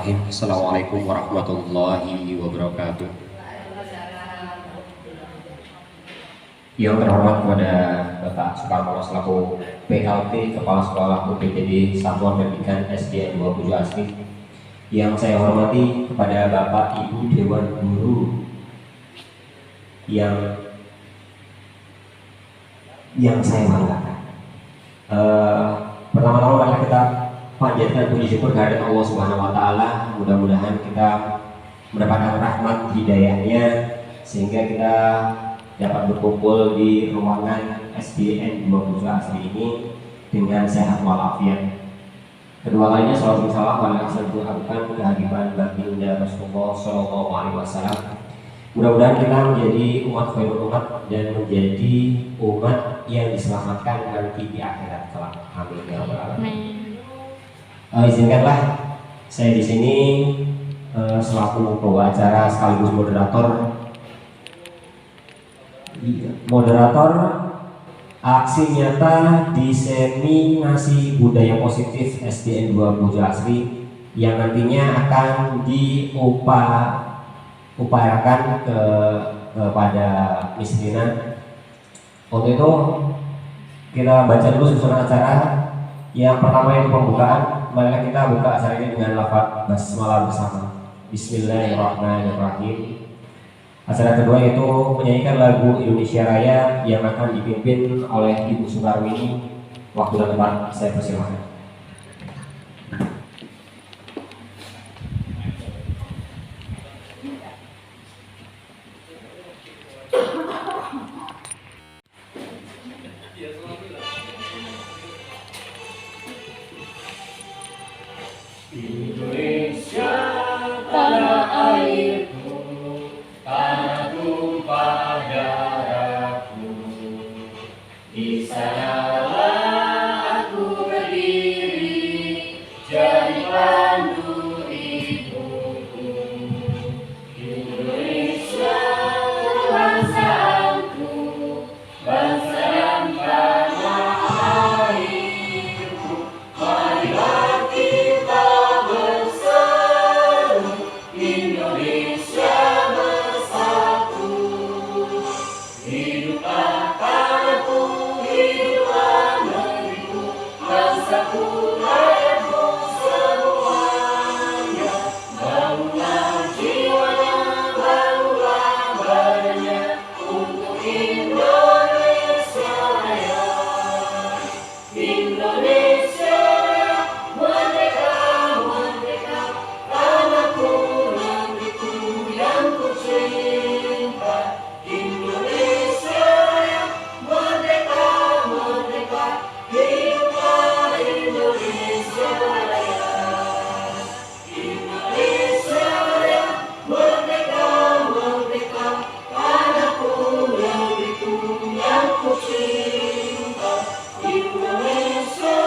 Bismillahirrahmanirrahim. Assalamualaikum warahmatullahi wabarakatuh. Yang terhormat kepada Bapak Suparmono selaku PLT Kepala Sekolah UPTD Satuan Pendidikan SDN 27 Asri. Yang saya hormati kepada Bapak Ibu Dewan Guru yang saya banggakan. Pertama-tama mari kita panjatkan puji syukur kehadirat Allah Subhanahu wa taala. Mudah-mudahan kita mendapatkan rahmat hidayahnya sehingga kita dapat berkumpul di ruangan SDN 27 Asri ini dengan sehat walafiat. Kedua kalinya salawat salam pada akan kehadiran baginda Rasulullah Shallallahu Alaihi Wasallam. Mudah-mudahan kita menjadi umat khairul umat dan menjadi umat yang diselamatkan nanti di akhirat kelak. Amin ya rabbal alamin. Izinkanlah saya di sini selaku pembawa acara sekaligus moderator aksi nyata diseminasi budaya positif SDN 27 Asri yang nantinya akan diupayakan kepada Misrina. Untuk itu kita baca dulu susunan acara. Yang pertama yang pembukaan, mari kita buka acara ini dengan lafaz basmalah bersama. Bismillahirrahmanirrahim. Acara kedua yaitu menyanyikan lagu Indonesia Raya yang akan dipimpin oleh Ibu Sukarwini. Waktu dan tempat saya persilahkan. Indonesia tanah airku, tanah tumpah darahku. Di sanalah aku berdiri, jadi pandu ibuku. Indonesia bangsaanku, bangsa dan tanah airku. Marilah kita bersatu, Indonesia bersatu. Hiduplah tanahku, hiduplah negeriku, bangsaku, rakyatku semuanya. Bangunlah jiwanya, bangunlah badannya untuk Indonesia Raya. Indonesia merdeka, merdeka, tanahku, negeriku yang ku cinta. Indonesia merdeka, merdeka, hiduplah Indonesia Raya. Indonesia merdeka, merdeka, tanahku, negeriku yang ku cinta. Indonesia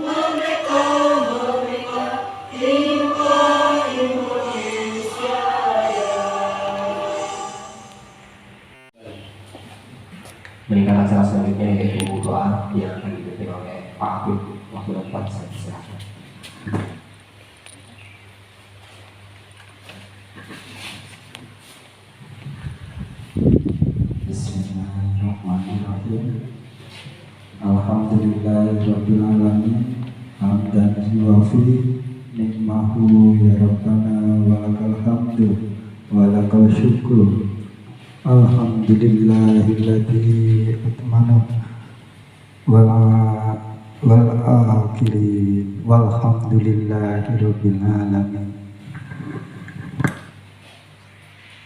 merdeka, merdeka, hiduplah Indonesia Raya. Meningkat acara selanjutnya yaitu doa yang akan dipimpin oleh Pak Habib. Waktu dan tempat saya persilahkan. Bismillahirrahmanirrahim. Alhamdulillahirabbil alamin. Hamdan yuwafi nikmahu ya rabbana walakal hamdu walakal syukru. Alhamdulillahilladzi atmana wal akhirin walhamdulillahirabbil alamin.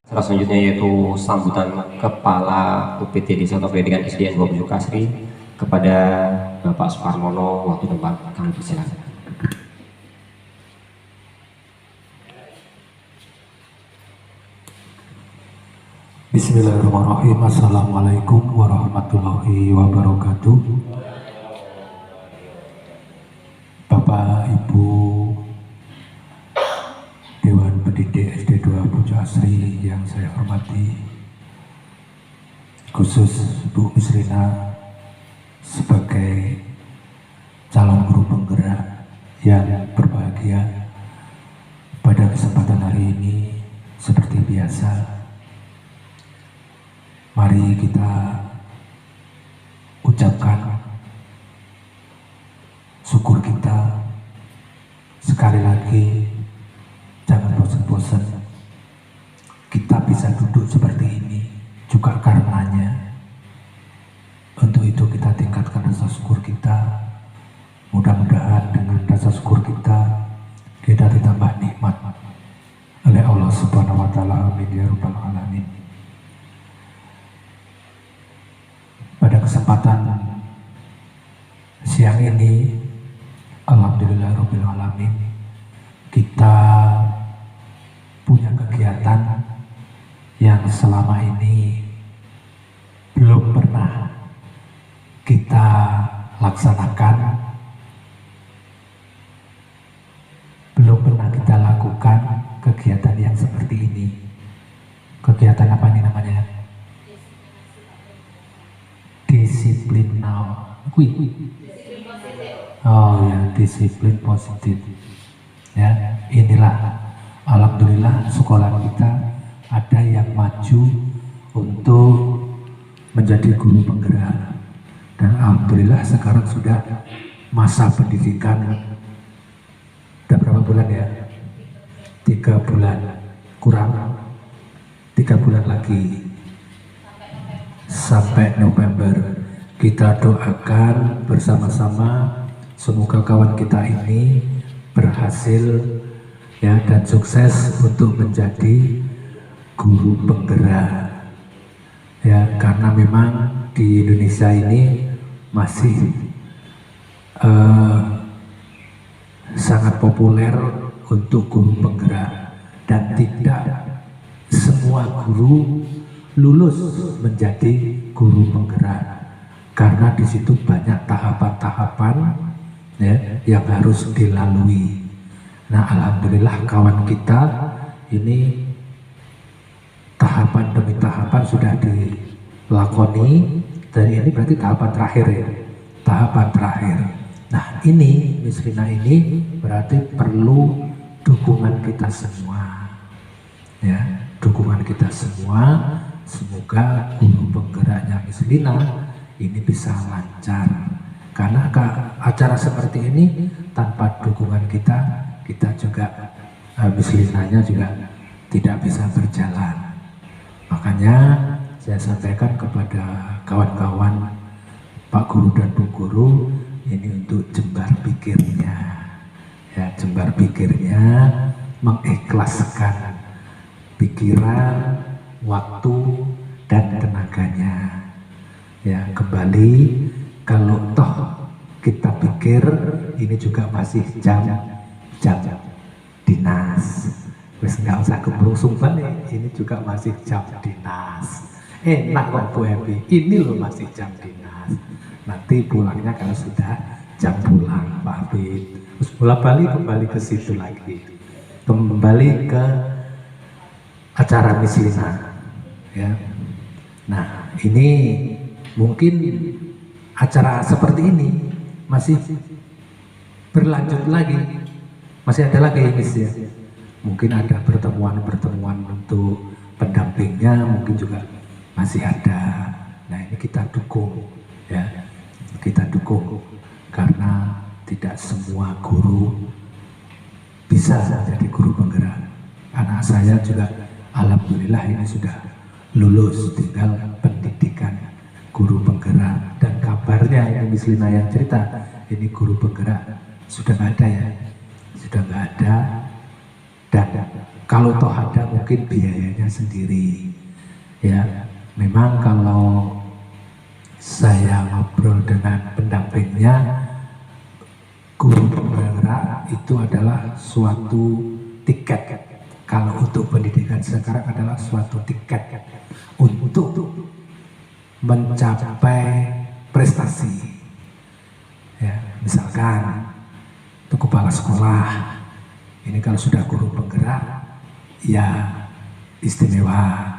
Acara selanjutnya yaitu sambutan Kepala UPTD Satuan Pendidikan SDN 27 Asri kepada Bapak Suparmono. Waktu tempat kami persilakan. Bismillahirrahmanirrahim. Assalamualaikum warahmatullahi wabarakatuh. Bapak Ibu Dewan Pendidik SD 27 Asri yang saya hormati, khusus Bu Misrina sebagai calon guru penggerak yang berbahagia, biasa. Mari kita ucapkan syukur kita. Sekali lagi, jangan bosan-bosan. Kita bisa duduk seperti ini juga karenanya. Untuk itu kita tingkatkan rasa syukur kita. Mudah-mudahan dengan rasa syukur kita ditambah nikmat oleh Allah Subhanahu wa Ta'ala. Amin ya Rabbal Alamin. Pada kesempatan siang ini, alhamdulillah Rabbil Alamin, kita punya kegiatan yang selama ini belum pernah kita laksanakan, belum pernah kita lakukan kegiatan yang seperti ini. Kegiatan apa ini namanya? Disiplin now. Oh ya, disiplin positif. Ya, inilah alhamdulillah sekolah kita ada yang maju untuk menjadi guru penggerak. Dan alhamdulillah sekarang sudah masa pendidikan. Udah berapa bulan ya? 3 bulan, kurang 3 bulan lagi sampai November. Kita doakan bersama-sama semoga kawan kita ini berhasil ya dan sukses untuk menjadi guru penggerak ya, karena memang di Indonesia ini masih sangat populer untuk guru penggerak, dan tidak semua guru lulus menjadi guru penggerak karena di situ banyak tahapan-tahapan ya, yang harus dilalui. Nah, alhamdulillah kawan kita ini tahapan demi tahapan sudah dilakoni, dan ini berarti tahapan terakhir ya, tahapan terakhir. Nah, ini Miss Rina ini berarti perlu dukungan kita semua ya, dukungan kita semua. Semoga guru penggeraknya Miss Rina ini bisa lancar, karena acara seperti ini tanpa dukungan kita juga Miss Rinanya juga tidak bisa berjalan. Makanya saya sampaikan kepada kawan-kawan Pak Guru dan Bu Guru ini untuk jembar pikirnya ya, jembar pikirnya, mengikhlaskan pikiran, waktu dan tenaganya ya. Kembali kalau toh kita pikir ini juga masih jam dinas, wes nggak usah keburu sumpah nih, ini juga masih jam dinas. Enak kok Bu Evi, ini loh masih jam dinas. Nanti pulangnya kalau sudah jam pulang Pak Habib, terus bolak-balik kembali ke situ lagi, kembali ke acara Miss Rina ya. Nah, ini mungkin acara seperti ini masih berlanjut lagi, masih ada lagi Miss ya. Mungkin ada pertemuan-pertemuan untuk pendampingnya, mungkin juga masih ada. Nah, ini kita dukung ya, kita dukung karena tidak semua guru bisa jadi guru penggerak. Anak saya juga alhamdulillah ini sudah lulus, tinggal pendidikan guru penggerak. Dan kabarnya ini Miss Lina yang cerita, ini guru penggerak sudah nggak ada ya, sudah nggak ada. Dan kalau toh ada mungkin biayanya sendiri ya. Memang kalau saya ngobrol dengan pendampingnya, guru penggerak itu adalah suatu tiket. Kalau untuk pendidikan sekarang adalah suatu tiket untuk mencapai prestasi ya. Misalkan untuk kepala sekolah ini kalau sudah guru penggerak ya istimewa.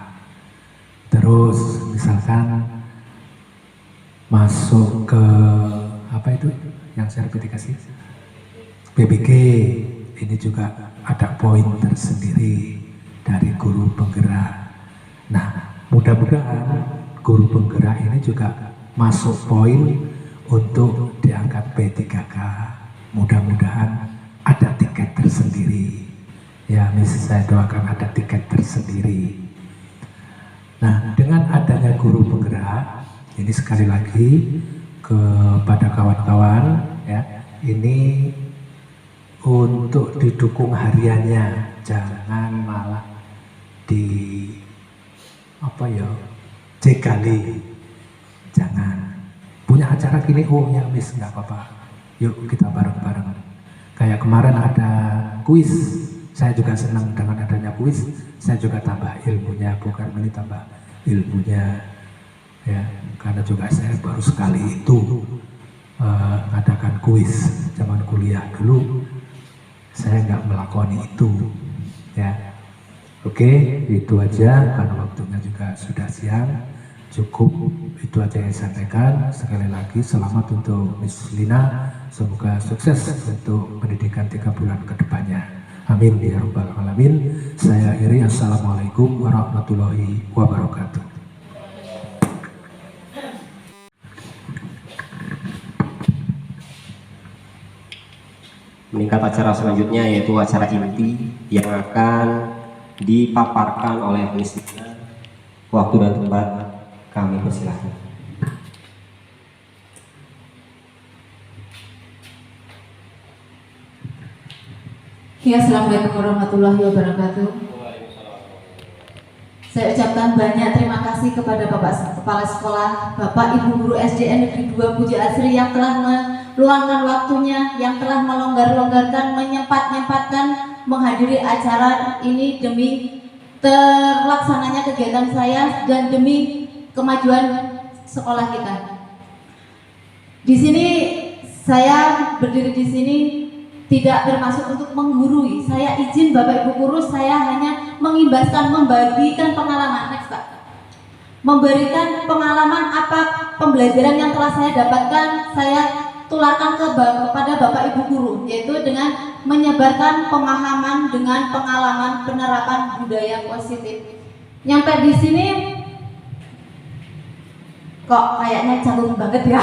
Terus misalkan masuk ke apa itu yang sertifikasi PBG, ini juga ada poin tersendiri dari guru penggerak. Nah, mudah-mudahan guru penggerak ini juga masuk poin untuk diangkat P3K. Mudah-mudahan ada tiket tersendiri. Ya, Miss, saya doakan ada tiket tersendiri. Nah, dengan adanya guru penggerak, ini sekali lagi kepada kawan-kawan, ya, ini untuk didukung hariannya, jangan malah di jegali, jangan. Punya acara gini, oh ya Miss, nggak apa-apa, yuk kita bareng-bareng. Kayak kemarin ada kuis, saya juga senang dengan adanya kuis, saya juga tambah ilmunya, bukan ini tambah ilmunya, ya, karena juga saya baru sekali itu mengadakan kuis zaman kuliah dulu, saya nggak melakoni itu, ya. Oke, itu aja karena waktunya juga sudah siang, cukup itu aja yang saya sampaikan. Sekali lagi selamat untuk Miss Lina, semoga sukses untuk pendidikan 3 bulan ke depannya. Amin ya rabbal alamin. Saya akhiri, assalamualaikum warahmatullahi wabarakatuh. Meningkat acara selanjutnya yaitu acara inti yang akan dipaparkan oleh Miss Lina. Waktu dan tempat kami persilahkan. Ya, assalamualaikum warahmatullahi wabarakatuh. Saya ucapkan banyak terima kasih kepada Bapak Kepala Sekolah, Bapak Ibu Guru SDN Negeri 2 Puja Asri yang telah meluangkan waktunya, yang telah melonggar-longgarkan, menyempat-nyempatkan menghadiri acara ini demi terlaksananya kegiatan saya dan demi kemajuan sekolah kita. Di sini saya berdiri di sini tidak bermaksud untuk menggurui. Saya izin Bapak Ibu guru, saya hanya mengimbaskan, membagikan pengalaman. Next, Pak. Memberikan pengalaman apa pembelajaran yang telah saya dapatkan, saya tularkan kepada Bapak Ibu guru, yaitu dengan menyebarkan pemahaman dengan pengalaman penerapan budaya positif. Nyampe di sini kok kayaknya canggung banget ya,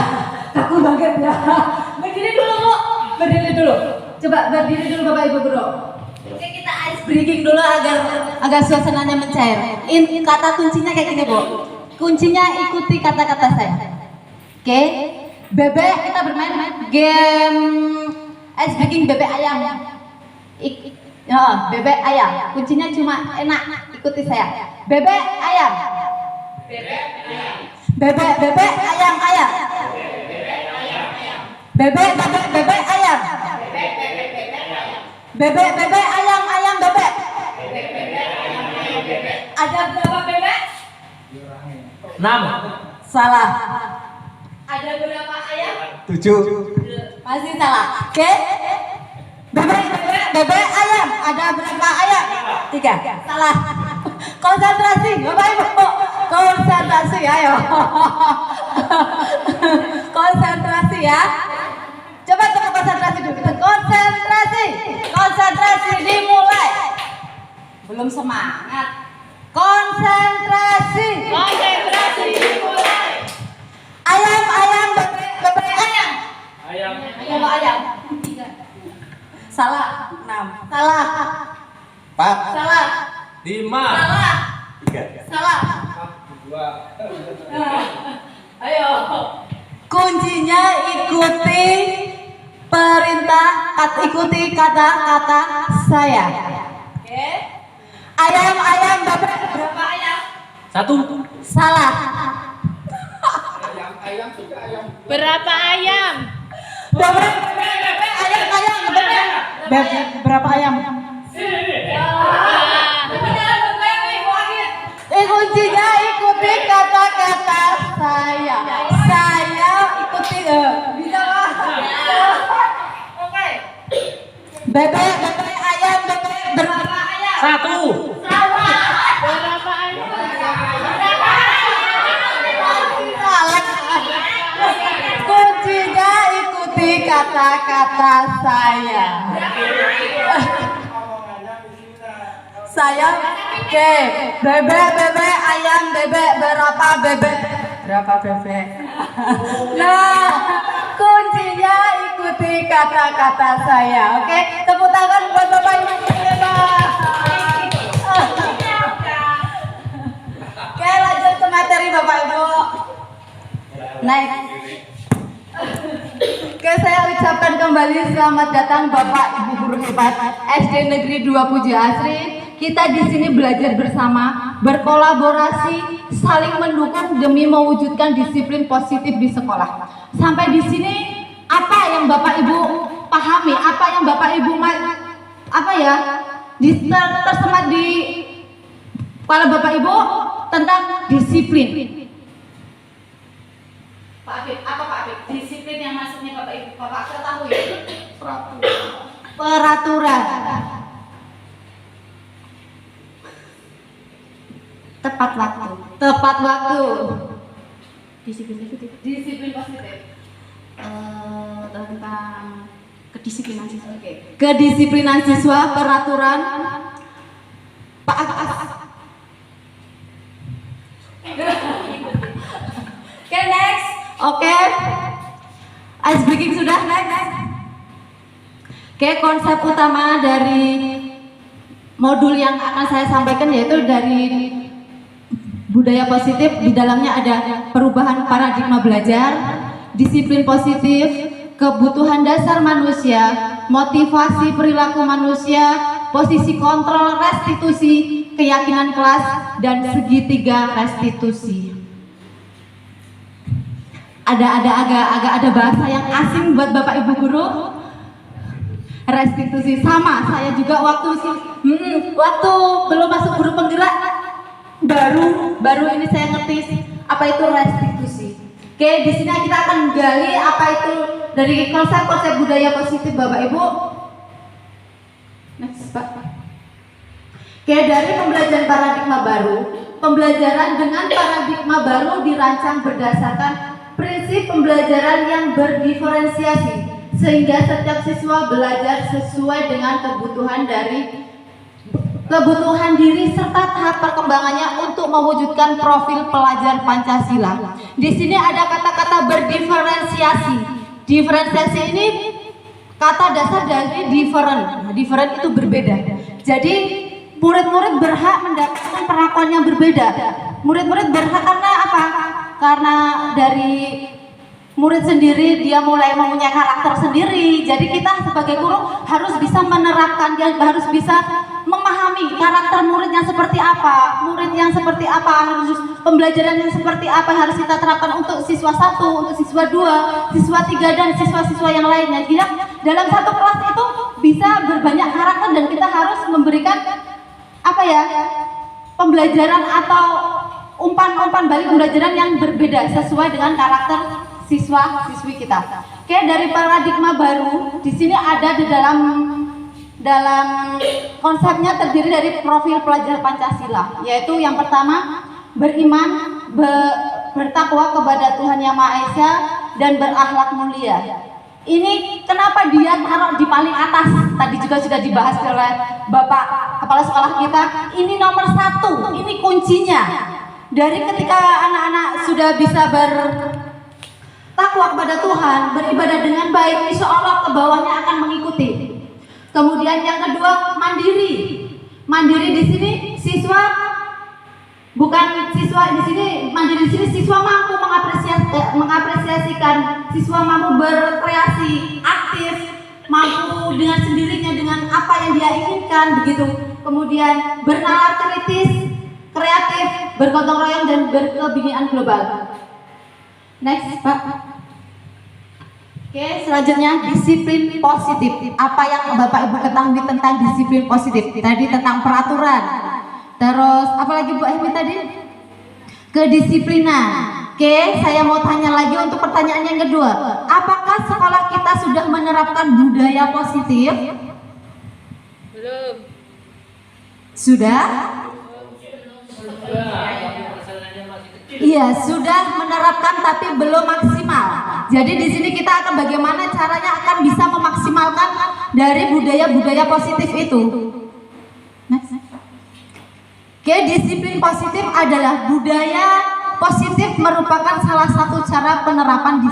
kaku banget ya. Berdiri dulu Bu, berdiri dulu. Coba berdiri dulu Bapak Ibu guru. Oke, kita ice breaking dulu agar suasananya mencair. Ini kata kuncinya kayak gini Bu. Kuncinya ikuti kata-kata saya. Oke, bebek, kita bermain game ice breaking bebek ayam. Bebek ayam. Kuncinya cuma enak, ikuti saya. Bebek ayam. Bebek ayam ayam. Bebek ayam. Bebek ayam ayam bebek. Ada berapa bebek? 6. Salah. Ada berapa ayam? 7. Masih salah. Oke. Bebek ayam. Ada berapa ayam? 3. Salah. Konsentrasi, Bapak Ibu. Konsentrasi, ayo. Konsentrasi ya. Coba tepuk konsentrasi dulu. Konsentrasi dimulai. Belum semangat. Konsentrasi dimulai. Ayam, bebek ayam. Ayam. 3. Salah. 6. Salah. 4. Salah. 5. Salah. 3. Salah. 2. Ayo. Kuncinya ikuti perintah, ikuti kata-kata saya. Oke. Ayam, bebek. Berapa ayam? 1. Salah. Berapa ayam? Bebek, ayam, bebek. Bebek, berapa ayam? Kuncinya ikuti kata-kata saya. Saya ikuti. Bisa Pak? Oke. Bebek ayam, bebek berapa ayam? 1. Salah. Berapa ayam? Salah. Kuncinya ikuti kata-kata saya. Saya oke. Bebek, bebek, ayam, bebek, berapa bebek? Berapa bebek? Nah, kuncinya ikuti kata-kata saya. Oke, tepuk tangan buat Bapak Ibu hebat. Oke, lanjut ke materi Bapak Ibu. Naik. Oke, saya ucapkan kembali selamat datang Bapak Ibu guru hebat SD Negeri 2 Puji Asri. Kita di sini belajar bersama, berkolaborasi, saling mendukung demi mewujudkan disiplin positif di sekolah. Sampai di sini apa yang Bapak Ibu pahami, apa yang Bapak Ibu tersemat di kepala Bapak Ibu tentang disiplin. Pak Afif, apa Pak Afif? Disiplin yang maksudnya Bapak Ibu, Bapak ketahui? Peraturan. Tepat waktu. Tepat waktu. Disiplin positif. Disiplin positif. Tentang kedisiplinan siswa. Oke. Kedisiplinan siswa, peraturan. Pak Oke, next. Oke. Ice breaking sudah, next. Oke, konsep utama dari modul yang akan saya sampaikan yaitu dari budaya positif. Di dalamnya ada perubahan paradigma belajar, disiplin positif, kebutuhan dasar manusia, motivasi perilaku manusia, posisi kontrol restitusi, keyakinan kelas, dan segitiga restitusi. Agak ada bahasa yang asing buat Bapak Ibu guru. Restitusi sama, saya juga waktu belum masuk guru penggerak baru ini saya ngerti apa itu restitusi. Oke, di sini kita akan gali apa itu dari konsep-konsep budaya positif Bapak Ibu. Next, Pak. Oke, dari pembelajaran paradigma baru, pembelajaran dengan paradigma baru dirancang berdasarkan prinsip pembelajaran yang berdiferensiasi, sehingga setiap siswa belajar sesuai dengan kebutuhan diri serta tahap perkembangannya untuk mewujudkan profil pelajar Pancasila. Di sini ada kata-kata berdiferensiasi. Diferensiasi ini kata dasar dari different. Nah, different itu berbeda. Jadi murid-murid berhak mendapatkan perlakuan yang berbeda. Murid-murid berhak karena apa? Karena dari murid sendiri dia mulai mempunyai karakter sendiri. Jadi kita sebagai guru harus bisa menerapkan, dia harus bisa memahami karakter murid yang seperti apa, harus pembelajaran yang seperti apa yang harus kita terapkan untuk siswa 1, untuk siswa 2, siswa 3 dan siswa-siswa yang lainnya. Jadi dalam satu kelas itu bisa berbanyak karakter dan kita harus memberikan pembelajaran atau umpan-umpan balik pembelajaran yang berbeda sesuai dengan karakter siswa-siswi kita. Oke, dari paradigma baru di sini ada di dalam konsepnya terdiri dari profil pelajar Pancasila, yaitu yang pertama beriman, bertakwa kepada Tuhan Yang Maha Esa dan berakhlak mulia. Ini kenapa dia taruh di paling atas? Tadi juga sudah dibahas oleh Bapak Kepala Sekolah kita. Ini nomor 1, ini kuncinya. Dari ketika anak-anak sudah bisa bertakwa kepada Tuhan, beribadah dengan baik, insya Allah ke bawahnya akan mengikuti. Kemudian yang kedua, mandiri. Mandiri di sini siswa bukan siswa di sini, mandiri di sini siswa mampu mengapresiasikan, siswa mampu berkreasi, aktif, mampu dengan sendirinya dengan apa yang dia inginkan begitu. Kemudian bernalar kritis, kreatif, bergotong royong dan berkebinian global. Next, Pak. Oke, selanjutnya disiplin positif. Apa yang Bapak Ibu ketahui tentang disiplin positif? Tadi tentang peraturan. Terus apa lagi Bu Emi tadi? Kedisiplinan. Oke, saya mau tanya lagi untuk pertanyaan yang kedua. Apakah sekolah kita sudah menerapkan budaya positif? Belum. Sudah? Iya, sudah menerapkan tapi belum maksimal. Jadi di sini kita akan bagaimana caranya akan bisa memaksimalkan dari budaya-budaya positif itu. Next. Oke, disiplin positif adalah budaya positif merupakan salah satu cara penerapan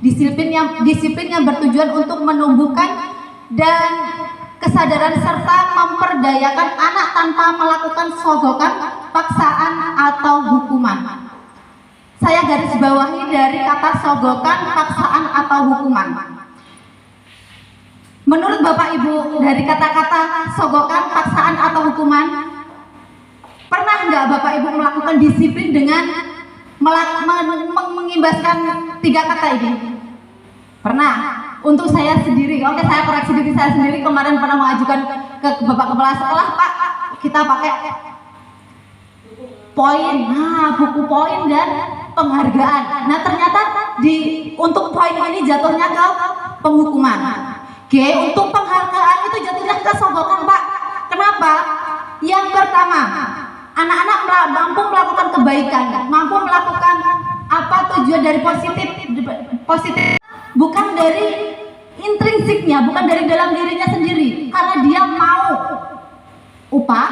disiplin yang bertujuan untuk menumbuhkan dan kesadaran serta memperdayakan anak tanpa melakukan sogokan, paksaan atau hukuman. Saya garis bawahi dari kata sogokan, paksaan atau hukuman. Menurut Bapak Ibu, dari kata-kata sogokan, paksaan atau hukuman, pernah nggak Bapak Ibu melakukan disiplin dengan mengimbaskan 3 kata ini? Pernah. Untuk saya sendiri, oke, saya koreksi diri saya sendiri, kemarin pernah mengajukan ke Bapak Kepala Sekolah, Pak, kita pakai poin, buku poin dan penghargaan. Nah, ternyata untuk poin ini jatuhnya ke penghukuman. Oke, untuk penghargaan itu jatuhnya ke sogokan, Pak. Kenapa? Yang pertama, anak-anak mampu melakukan kebaikan, mampu melakukan apa tujuan dari positif, bukan dari intrinsiknya, bukan dari dalam dirinya sendiri, karena dia mau upah,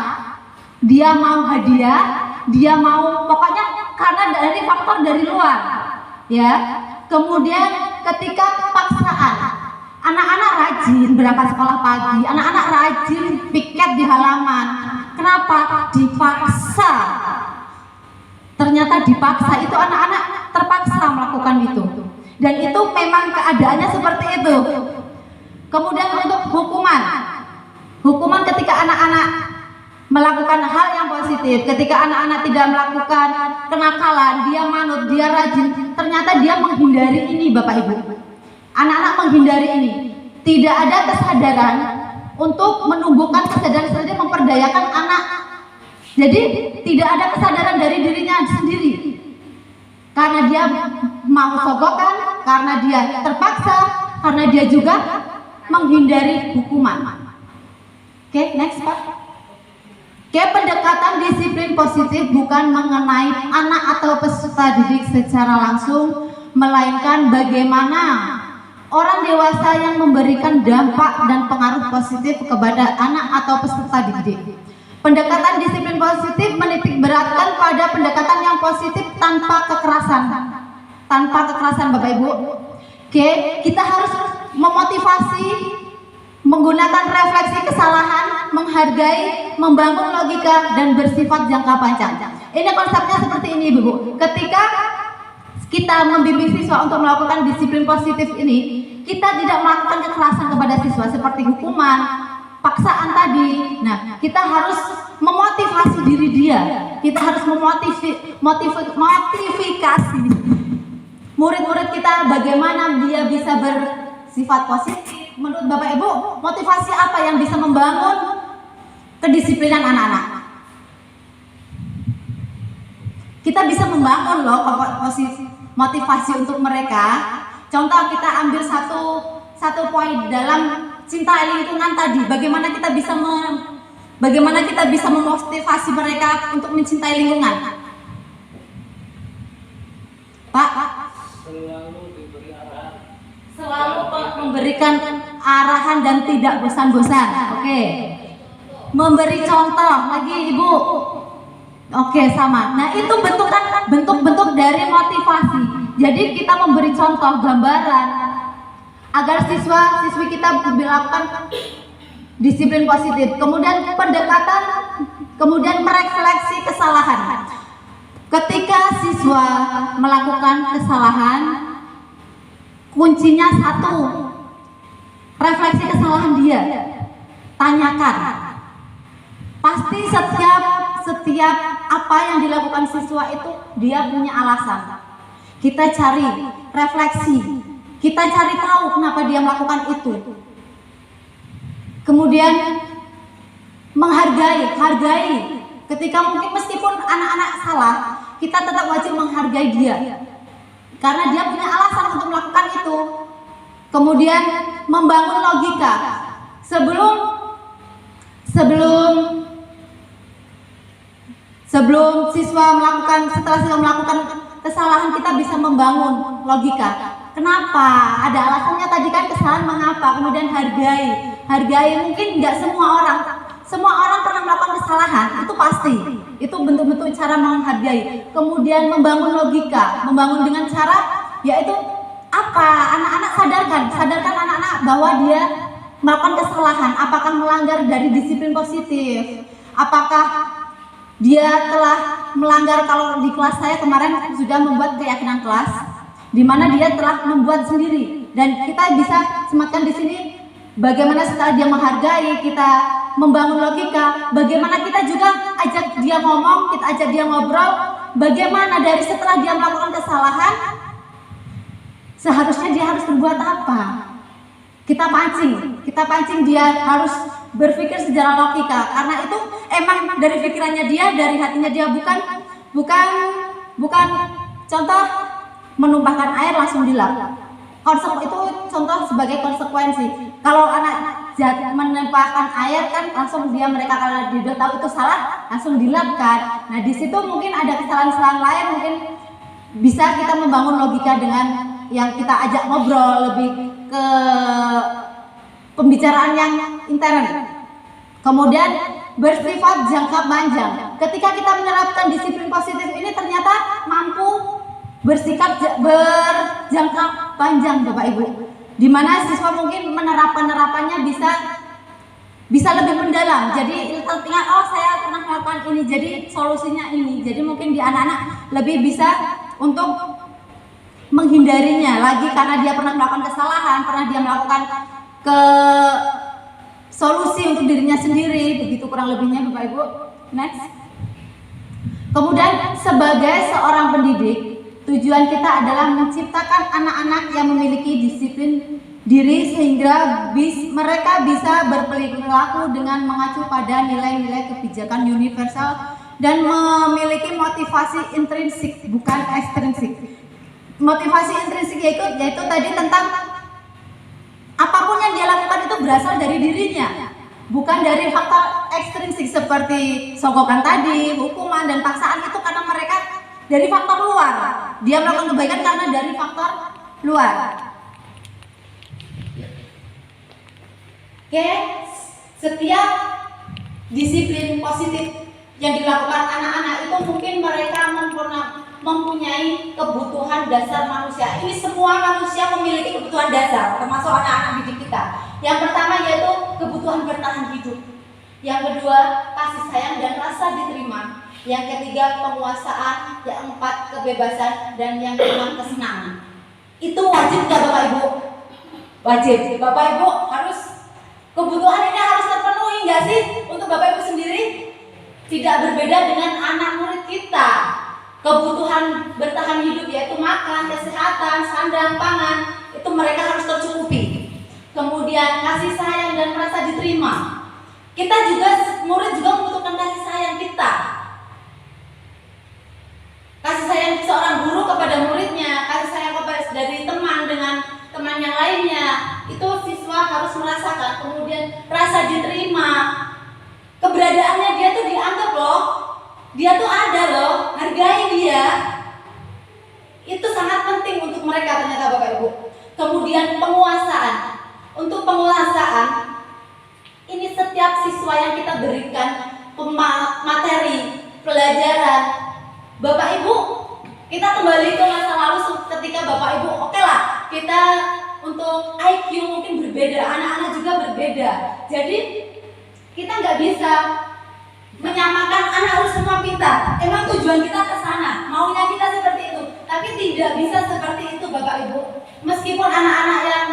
dia mau hadiah, dia mau, pokoknya karena dari faktor dari luar, ya. Kemudian ketika paksaan, anak-anak rajin berangkat sekolah pagi, anak-anak rajin piket di halaman. Kenapa? Dipaksa. Ternyata dipaksa, itu anak-anak terpaksa melakukan itu. Dan itu memang keadaannya seperti itu. Kemudian untuk hukuman. Hukuman ketika anak-anak melakukan hal yang positif, ketika anak-anak tidak melakukan kenakalan, dia manut, dia rajin, ternyata dia menghindari ini, Bapak Ibu. Anak-anak menghindari ini. Tidak ada kesadaran untuk menumbuhkan kesadaran memperdayakan anak. Jadi tidak ada kesadaran dari dirinya sendiri. Karena dia mau sogokan, karena dia terpaksa, karena dia juga menghindari hukuman. Oke, next Pak. Oke, pendekatan disiplin positif bukan mengenai anak atau peserta didik secara langsung, melainkan bagaimana orang dewasa yang memberikan dampak dan pengaruh positif kepada anak atau peserta didik. Pendekatan disiplin positif menitik beratkan pada pendekatan yang positif tanpa kekerasan. Tanpa kekerasan, Bapak Ibu. Oke, kita harus memotivasi, menggunakan refleksi kesalahan, menghargai, membangun logika dan bersifat jangka panjang. Ini konsepnya seperti ini, Ibu. Ketika kita membimbing siswa untuk melakukan disiplin positif ini, kita tidak melakukan kekerasan kepada siswa seperti hukuman, paksaan tadi. Nah, kita harus memotivasi diri dia. Kita harus motivasi murid-murid kita bagaimana dia bisa bersifat positif. Menurut Bapak Ibu, motivasi apa yang bisa membangun kedisiplinan anak-anak? Kita bisa membangun loh motivasi untuk mereka. Contoh, kita ambil satu poin dalam cinta lingkungan tadi. Bagaimana kita bisa memotivasi mereka untuk mencintai lingkungan? Pak, selalu memberikan arahan dan tidak bosan-bosan. Oke. Memberi contoh lagi, Ibu. Oke, sama. Nah, itu bentuk-bentuk dari motivasi. Jadi kita memberi contoh gambaran agar siswa-siswi kita melakukan disiplin positif. Kemudian pendekatan, kemudian merefleksi kesalahan. Ketika siswa melakukan kesalahan, kuncinya satu, refleksi kesalahan dia. Tanyakan. Pasti setiap apa yang dilakukan siswa itu dia punya alasan. Kita cari refleksi, kita cari tahu kenapa dia melakukan itu. Kemudian hargai. Ketika mungkin meskipun anak-anak salah, kita tetap wajib menghargai dia, karena dia punya alasan untuk melakukan itu. Kemudian membangun logika. Sebelum siswa melakukan kesalahan, kita bisa membangun logika. Kenapa? Ada alasannya tadi kan, kesalahan mengapa? Kemudian hargai. Mungkin nggak semua orang Semua orang pernah melakukan kesalahan, itu pasti. Itu bentuk-bentuk cara menghargai. Kemudian membangun logika, membangun dengan cara yaitu apa? Anak-anak sadarkan anak-anak bahwa dia melakukan kesalahan. Apakah melanggar dari disiplin positif? Apakah dia telah melanggar? Kalau di kelas saya kemarin sudah membuat keyakinan kelas, di mana dia telah membuat sendiri. Dan kita bisa sematkan di sini bagaimana setelah dia menghargai, kita membangun logika, bagaimana kita juga ajak dia ngomong, kita ajak dia ngobrol, bagaimana dari setelah dia melakukan kesalahan, seharusnya dia harus berbuat apa. Kita pancing dia harus berpikir secara logika, karena itu emang dari pikirannya dia, dari hatinya dia, bukan contoh menumpahkan air langsung dilap. Itu contoh sebagai konsekuensi. Kalau anak jahat menumpahkan air kan langsung mereka kalau dia tahu itu salah langsung dilapkan. Nah di situ mungkin ada kesalahan-kesalahan lain, mungkin bisa kita membangun logika dengan yang kita ajak ngobrol, lebih ke pembicaraan yang intern. Kemudian bersifat jangka panjang. Ketika kita menerapkan disiplin positif ini ternyata mampu bersikap berjangka panjang, Bapak Ibu. Di mana siswa mungkin penerapannya bisa lebih mendalam. Jadi ingat, oh saya pernah melakukan ini, jadi solusinya ini. Jadi mungkin di anak-anak lebih bisa untuk menghindarinya lagi karena dia pernah melakukan kesalahan, pernah dia melakukan solusi untuk dirinya sendiri. Begitu kurang lebihnya, Bapak Ibu. Next. Kemudian sebagai seorang pendidik, tujuan kita adalah menciptakan anak-anak yang memiliki disiplin diri sehingga mereka bisa berperilaku dengan mengacu pada nilai-nilai kebijakan universal dan memiliki motivasi intrinsik bukan ekstrinsik. Motivasi intrinsik yaitu tadi tentang apapun yang dia lakukan itu berasal dari dirinya, bukan dari faktor ekstrinsik seperti sogokan tadi, hukuman dan paksaan. Itu karena mereka dari faktor luar. Dia melakukan kebaikan karena dari faktor luar. Oke, setiap disiplin positif yang dilakukan anak-anak itu mungkin mereka mempunyai kebutuhan dasar manusia. Ini semua manusia memiliki kebutuhan dasar, termasuk anak-anak didik kita. Yang pertama yaitu kebutuhan bertahan hidup. Yang kedua, kasih sayang dan rasa diterima. Yang ketiga, penguasaan. Yang keempat, kebebasan. Dan yang kelima, kesenangan. Itu wajib nggak Bapak Ibu? Wajib. Bapak Ibu harus, kebutuhan ini harus terpenuhi nggak sih untuk Bapak Ibu sendiri? Tidak berbeda dengan anak murid kita. Kebutuhan bertahan hidup yaitu makan, kesehatan, sandang, pangan, itu mereka harus tercukupi. Kemudian kasih sayang dan merasa diterima. Kita juga, murid juga membutuhkan kasih sayang kita. Kasih sayang seorang guru kepada muridnya, kasih sayang dari teman dengan teman yang lainnya, itu siswa harus merasakan. Kemudian rasa diterima, keberadaannya dia tuh dianggap loh, dia tuh ada loh, hargai dia. Itu sangat penting untuk mereka ternyata Bapak Ibu. Kemudian penguasaan. Untuk penguasaan, ini setiap siswa yang kita berikan materi, pelajaran. Bapak Ibu, kita kembali ke masa lalu ketika Bapak Ibu, oke lah, kita untuk IQ mungkin berbeda, anak-anak juga berbeda. Jadi kita nggak bisa menyamakan anak harus semua pintar. Emang tujuan kita ke sana, maunya kita seperti itu, tapi tidak bisa seperti itu Bapak Ibu. Meskipun anak-anak yang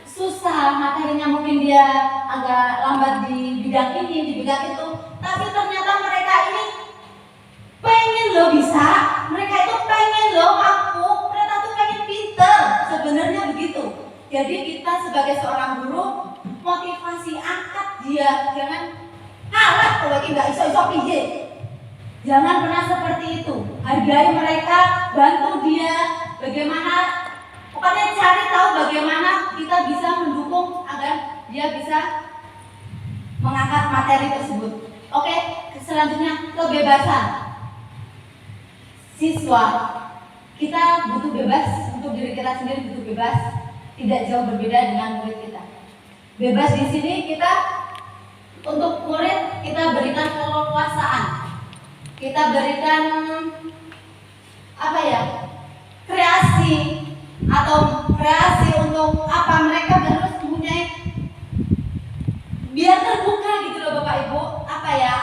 susah materinya, mungkin dia agak lambat di bidang ini, di bidang itu, tapi ternyata mereka ini pengen loh bisa, mereka itu pengen loh mampu, mereka tuh pengen pinter, sebenarnya begitu. Jadi kita sebagai seorang guru motivasi, angkat dia, jangan kalah kalau nggak iso-iso piye. Jangan pernah seperti itu. Hargai mereka, bantu dia, bagaimana, pokoknya cari tahu bagaimana kita bisa mendukung agar dia bisa mengangkat materi tersebut. Oke, selanjutnya kebebasan. Siswa, kita butuh bebas, untuk diri kita sendiri butuh bebas, tidak jauh berbeda dengan murid kita. Bebas di sini kita Untuk murid kita berikan keleluasaan, kita berikan apa ya, kreasi untuk apa, mereka harus mempunyai, biar terbuka gitu loh Bapak Ibu, apa yang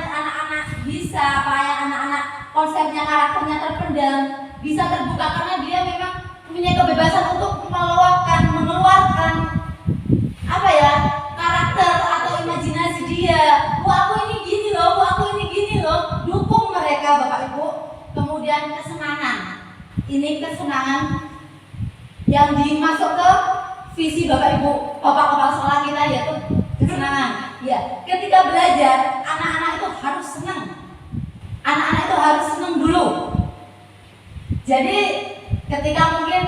anak-anak bisa, apa yang anak-anak konsepnya, karakternya terpendam bisa terbuka, karena dia memang punya kebebasan untuk mengeluarkan apa ya, karakter atau imajinasi dia. Aku ini gini loh, aku ini gini loh. Dukung mereka Bapak Ibu. Kemudian kesenangan. Ini kesenangan yang dimasuk ke visi Bapak Ibu, Bapak Kepala Sekolah kita, yaitu kesenangan. Ya, ketika belajar anak-anak itu harus senang. Anak-anak itu harus senang dulu. Jadi ketika mungkin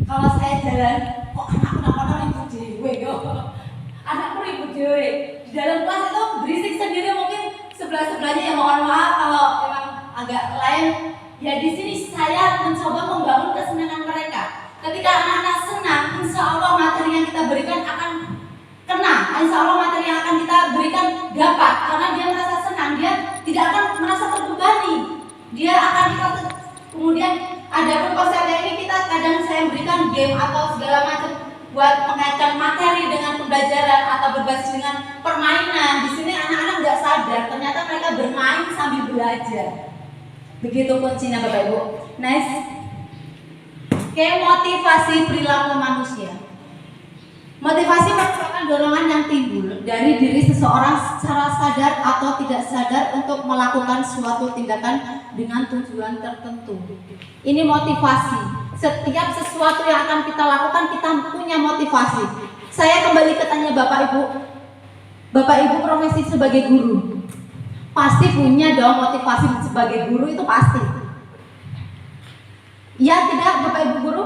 kalau saya jalan, kok anakku ribut dewe yo. Anakku ribut dewe. Di dalam kelas itu berisik sendiri, mungkin sebelah-sebelahnya ya mohon maaf kalau memang agak lain. Ya di sini saya mencoba membangun kesenangan mereka. Ketika anak-anak senang, insya Allah materi yang kita berikan akan kena. Insya Allah materi yang akan kita berikan dapat, karena dia merasa senang, dia tidak akan merasa terbebani. Dia akan kita. Kemudian ada pun konsepnya ini, kita kadang saya berikan game atau segala macam buat mengaitkan materi dengan pembelajaran atau berbasis dengan permainan. Di sini anak-anak nggak sadar ternyata mereka bermain sambil belajar. Begitu kuncinya Bapak Ibu. Nice. Oke, motivasi perilaku manusia. Motivasi merupakan dorongan yang timbul dari diri seseorang secara sadar atau tidak sadar untuk melakukan suatu tindakan dengan tujuan tertentu. Ini motivasi. Setiap sesuatu yang akan kita lakukan, kita punya motivasi. Saya kembali ke tanya Bapak Ibu. Bapak Ibu profesi sebagai guru, pasti punya dong motivasi sebagai guru, itu pasti. Ya tidak Bapak Ibu guru?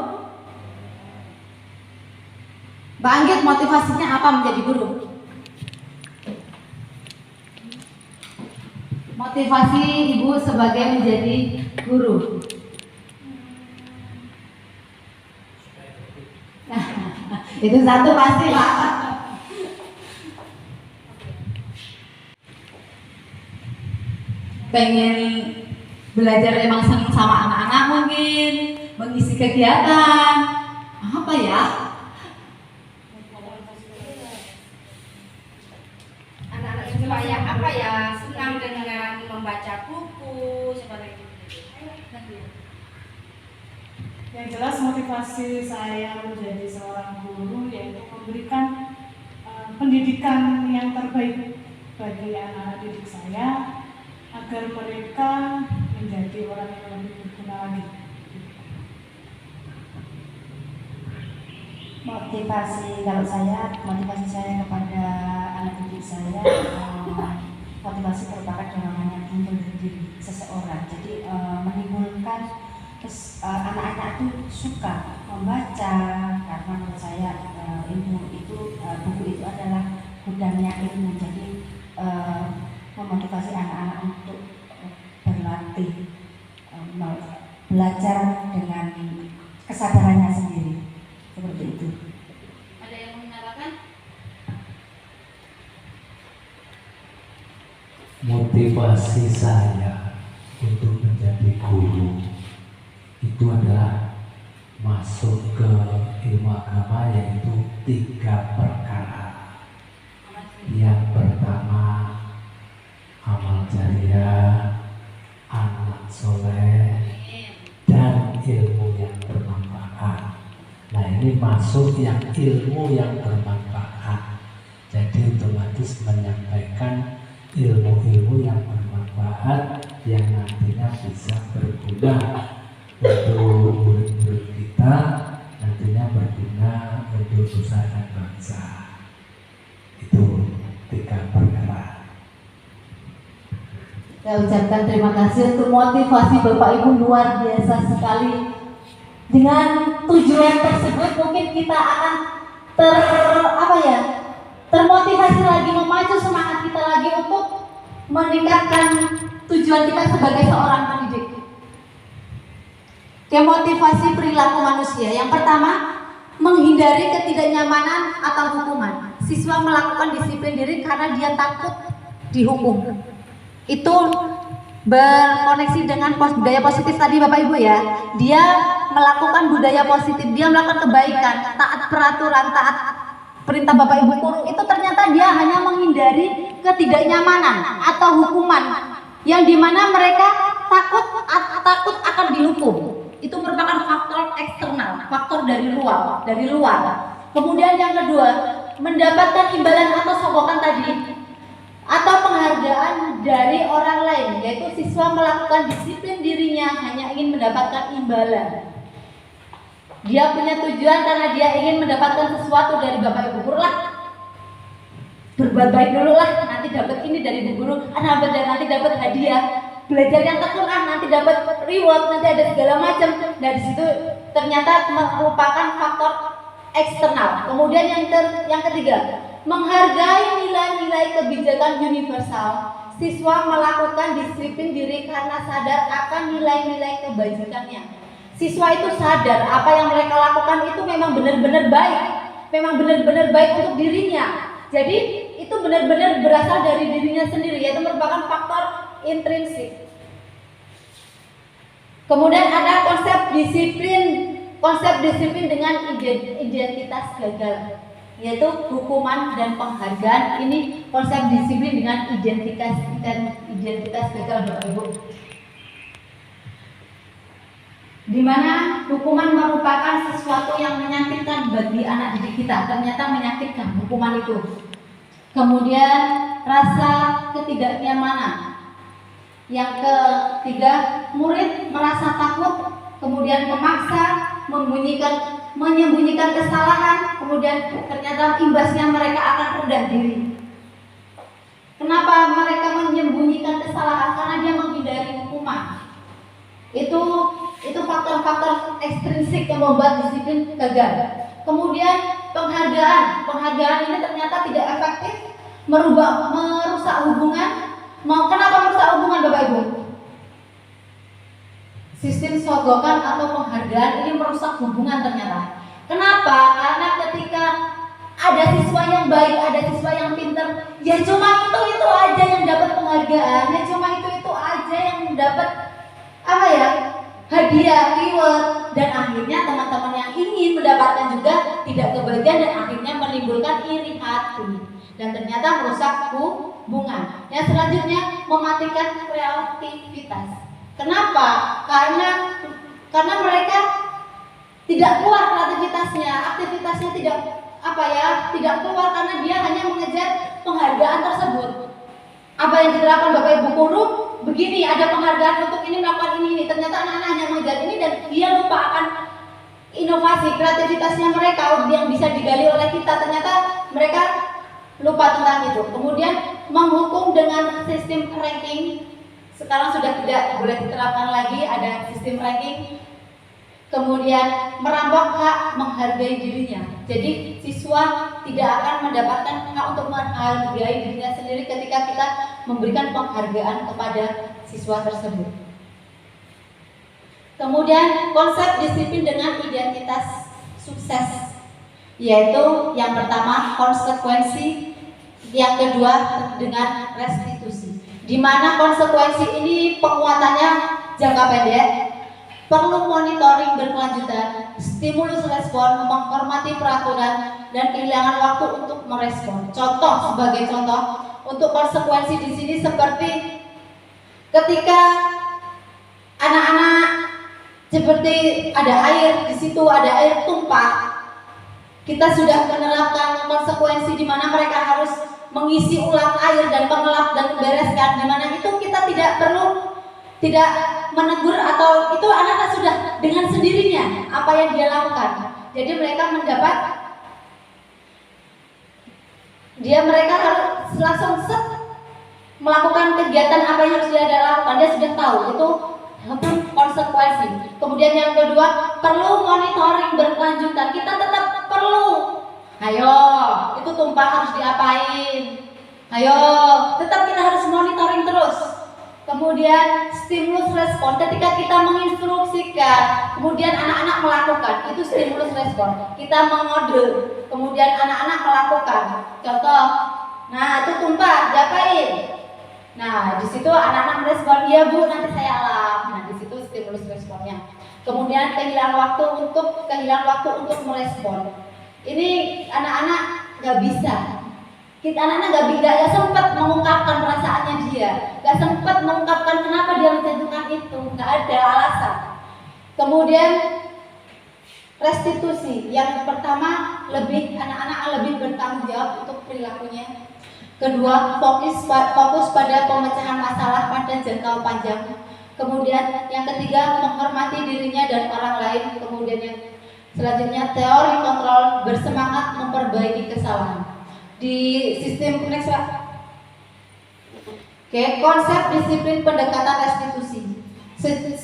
Mbak Anggit, motivasinya apa menjadi guru? Motivasi Ibu sebagai menjadi guru. Itu satu pasti Pak. Pengen belajar, emang senang sama anak-anak mungkin, mengisi kegiatan. Apa ya? Anak-anak supaya apa ya, senang dengan membaca buku seperti itu. Yang jelas motivasi saya menjadi seorang guru yaitu memberikan pendidikan yang terbaik bagi anak-anak didik saya agar mereka menjadi orang yang lebih berguna lagi. Motivasi saya kepada anak didik saya, motivasi merupakan dorongan yang timbul dari diri seseorang. Jadi menimbulkan anak-anak itu suka membaca, karena menurut saya ilmu itu, buku itu adalah gudangnya ilmu. Jadi memotivasi anak-anak untuk berlatih, belajar dengan kesadarannya sendiri, seperti itu. Ada yang mengatakan? Motivasi saya untuk menjadi guru itu adalah masuk ke ilmu agama, yaitu 3 perkara. Yang pertama, amal jariah, anak soleh, dan ilmu yang bermanfaat. Nah, ini masuk yang ilmu yang bermanfaat. Jadi otomatis menyampaikan ilmu-ilmu yang bermanfaat yang nantinya bisa berguna untuk murid-murid kita, nantinya berguna untuk nusa dan bangsa. Itu 3 perkara. Saya ucapkan terima kasih untuk motivasi Bapak Ibu, luar biasa sekali. Dengan tujuan tersebut mungkin kita akan termotivasi lagi, memacu semangat kita lagi untuk meningkatkan tujuan kita sebagai seorang pendidik. Motivasi perilaku manusia. Yang pertama, menghindari ketidaknyamanan atau hukuman. siswa melakukan disiplin diri karena dia takut dihukum. Itu berkoneksi dengan budaya positif tadi Bapak Ibu ya. Dia melakukan budaya positif, dia melakukan kebaikan, taat peraturan, taat perintah Bapak Ibu guru, itu ternyata dia hanya menghindari ketidaknyamanan atau hukuman yang dimana mereka takut akan dihukum. Itu merupakan faktor eksternal, faktor dari luar. Kemudian yang kedua, mendapatkan imbalan atau sogokan tadi atau penghargaan dari orang lain, yaitu siswa melakukan disiplin dirinya hanya ingin mendapatkan imbalan. Dia punya tujuan karena dia ingin mendapatkan sesuatu dari Bapak Ibu guru lah. Berbuat baik dulu lah, nanti dapat ini dari Ibu guru, nanti dapat hadiah. Belajar yang tekun nanti dapat reward, nanti ada segala macam. Dari situ ternyata merupakan faktor eksternal. Kemudian yang ketiga, menghargai nilai-nilai kebijakan universal. Siswa melakukan disiplin diri karena sadar akan nilai-nilai kebajikannya. Siswa itu sadar apa yang mereka lakukan itu memang benar-benar baik untuk dirinya. Jadi itu benar-benar berasal dari dirinya sendiri, yaitu merupakan faktor intrinsik. Kemudian ada konsep disiplin dengan identitas gagal, yaitu hukuman dan penghargaan. Ini konsep disiplin dengan identitas gagal Bapak Ibu, di mana hukuman merupakan sesuatu yang menyakitkan bagi anak didik kita, ternyata menyakitkan hukuman itu. Kemudian rasa ketidaknyamanan. Yang ketiga, murid merasa takut, kemudian memaksa, menyembunyikan kesalahan, kemudian ternyata imbasnya mereka akan rendah diri. Kenapa mereka menyembunyikan kesalahan? Karena dia menghindari hukuman. Itu faktor-faktor ekstrinsik yang membuat disiplin gagal. Kemudian penghargaan ini ternyata tidak efektif, merusak hubungan. Kenapa merusak hubungan Bapak Ibu? Sistem sogokan atau penghargaan ini merusak hubungan ternyata. Kenapa? Karena ketika ada siswa yang baik, ada siswa yang pintar, ya cuma itu aja yang dapat penghargaan, ya cuma itu aja yang dapat hadiah, reward, dan akhirnya teman-teman yang ingin mendapatkan juga tidak kebagian dan akhirnya menimbulkan iri hati dan ternyata merusak hubungan. Yang selanjutnya, mematikan kreativitas. Kenapa? Karena mereka tidak keluar kreativitasnya, aktivitasnya tidak keluar karena dia hanya mengejar penghargaan tersebut. Apa yang diterapkan Bapak Ibu guru? Begini, ada penghargaan untuk ini, melakukan ini. Ternyata anak-anak hanya mengejar ini dan dia lupa akan inovasi, kreativitasnya mereka yang bisa digali oleh kita. Ternyata mereka lupa tentang itu. Kemudian menghukum dengan sistem ranking. Sekarang sudah tidak boleh diterapkan lagi, ada sistem ranking. Kemudian merampok hak menghargai dirinya. Jadi siswa tidak akan mendapatkan hak untuk menghargai dirinya sendiri ketika kita memberikan penghargaan kepada siswa tersebut. Kemudian konsep disiplin dengan identitas sukses, yaitu yang pertama konsekuensi, yang kedua dengan restitusi. Di mana konsekuensi ini penguatannya jangka pendek, perlu monitoring berkelanjutan, stimulus respon, menghormati peraturan, dan kehilangan waktu untuk merespon. Sebagai contoh, untuk konsekuensi di sini seperti ketika anak-anak seperti ada air di situ, ada air tumpah, kita sudah menerapkan konsekuensi di mana mereka harus mengisi ulang air dan mengelap dan membereskan, di mana itu kita tidak menegur atau itu anak-anak sudah dengan sendirinya apa yang dia lakukan. Jadi mereka harus langsung melakukan kegiatan apa yang harus dia lakukan. Dia sudah tahu itu konsekuensi. Kemudian yang kedua, perlu monitoring berkelanjutan. Kita tetap perlu. Ayo, itu tumpah harus diapain? Ayo, tetap kita harus monitoring terus. Kemudian stimulus respon ketika kita menginstruksikan, kemudian anak-anak melakukan, itu stimulus respon. Kita mengode, kemudian anak-anak melakukan. Contoh, nah itu tumpah, diapain? Nah di situ anak-anak merespon, iya bu, nanti saya alam. Nah di situ stimulus responnya. Kemudian kehilangan waktu untuk merespon. Ini anak-anak nggak bisa. Kita anak-anak nggak sempat mengungkapkan perasaannya dia, nggak sempat mengungkapkan kenapa dia mencantumkan itu, nggak ada alasan. Kemudian restitusi, yang pertama anak-anak lebih bertanggung jawab untuk perilakunya. Kedua, fokus pada pemecahan masalah pada jangka panjang. Kemudian yang ketiga, menghormati dirinya dan orang lain. Kemudian yang selanjutnya, teori kontrol, bersemangat memperbaiki kesalahan. Di sistem next Pak. Oke, konsep disiplin pendekatan restitusi.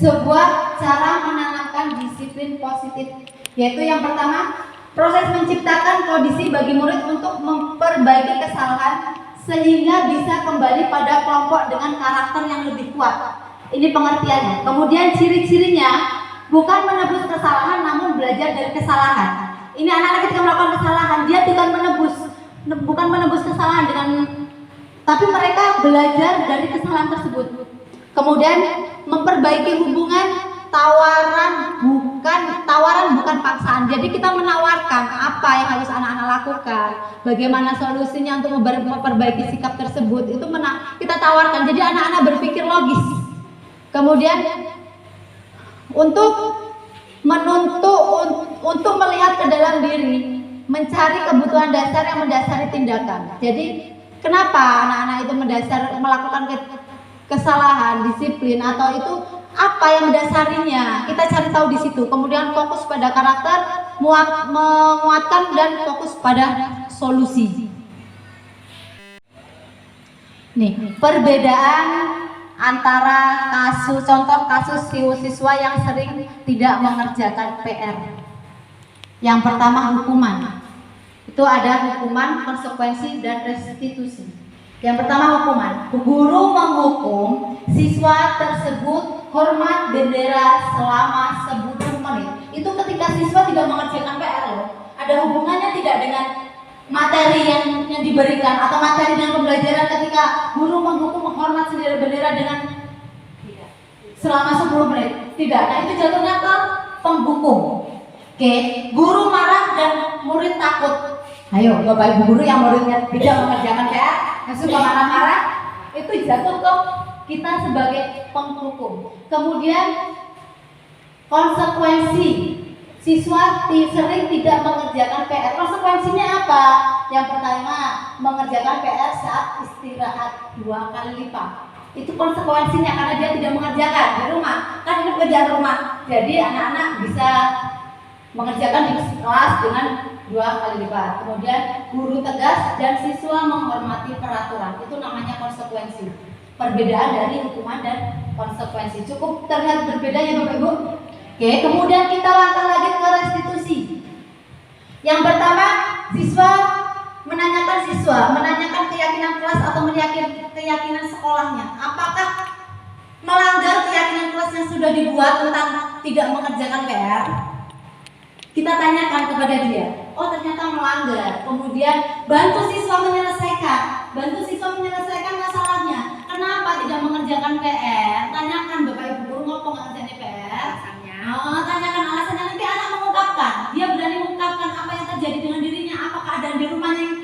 Sebuah cara menanamkan disiplin positif, yaitu yang pertama, proses menciptakan kondisi bagi murid untuk memperbaiki kesalahan sehingga bisa kembali pada kelompok dengan karakter yang lebih kuat. Ini pengertiannya. Kemudian ciri-cirinya bukan menebus kesalahan namun belajar dari kesalahan. Ini anak-anak ketika melakukan kesalahan, dia bukan menebus kesalahan tapi mereka belajar dari kesalahan tersebut. Kemudian memperbaiki hubungan, tawaran bukan paksaan. Jadi kita menawarkan apa yang harus anak-anak lakukan, bagaimana solusinya untuk memperbaiki sikap tersebut, itu kita tawarkan. Jadi anak-anak berpikir logis. Kemudian untuk untuk melihat ke dalam diri, mencari kebutuhan dasar yang mendasari tindakan. Jadi kenapa anak-anak itu melakukan kesalahan, disiplin atau itu apa yang mendasarinya? Kita cari tahu di situ. Kemudian fokus pada karakter, menguatkan dan fokus pada solusi. Nih, perbedaan antara contoh kasus siswa yang sering tidak mengerjakan PR. Yang pertama hukuman. Itu ada hukuman, konsekuensi, dan restitusi. Yang pertama hukuman. Guru menghukum siswa tersebut hormat bendera selama 10 menit. Itu ketika siswa tidak mengerjakan PR loh. Ada hubungannya tidak dengan materi yang diberikan atau materi dengan pembelajaran ketika guru menghukum menghormat bendera dengan selama 10 menit. Tidak. Nah itu jatuhnya ke penghukum. Oke, guru marah dan murid takut. Ayo, Bapak Ibu guru yang muridnya tidak mengerjakan PR, yang suka marah-marah, itu jatuh ke kita sebagai penghukum. Kemudian konsekuensi, siswa sering tidak mengerjakan PR. Konsekuensinya apa? Yang pertama, mengerjakan PR saat istirahat 2 kali lipat. Itu konsekuensinya karena dia tidak mengerjakan di rumah. Kan ini pekerjaan rumah. Jadi anak-anak bisa mengerjakan di kelas dengan 2 kali lipat. Kemudian guru tegas dan siswa menghormati peraturan. Itu namanya konsekuensi. Perbedaan dari hukuman dan konsekuensi. Cukup terlihat berbeda ya Bapak Ibu. Oke, kemudian kita langkah lagi ke restitusi. Yang pertama, menanyakan keyakinan kelas atau keyakinan sekolahnya. Apakah melanggar keyakinan kelas yang sudah dibuat tentang tidak mengerjakan PR? Kita tanyakan kepada dia, oh ternyata melanggar. Kemudian bantu siswa menyelesaikan masalahnya. Kenapa tidak mengerjakan PR? Tanyakan Bapak Ibu guru ngopo nggak ngerjain PR? Tanyakan alasannya, nanti anak mengungkapkan. Dia berani mengungkapkan apa yang terjadi dengan dirinya, apa keadaan di rumahnya yang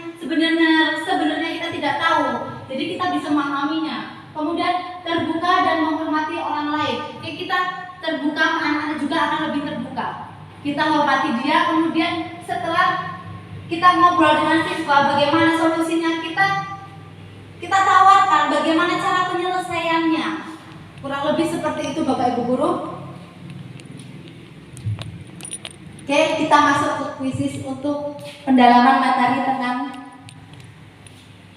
sebenarnya kita tidak tahu. Jadi kita bisa memahaminya. Kemudian terbuka dan menghormati orang lain. Oke, kita terbuka, anak-anak juga akan lebih terbuka. Kita hormati dia, kemudian setelah kita ngobrol dengan siswa bagaimana solusinya, kita tawarkan bagaimana cara penyelesaiannya. Kurang lebih seperti itu Bapak Ibu guru. Oke, kita masuk ke kuisis untuk pendalaman materi tentang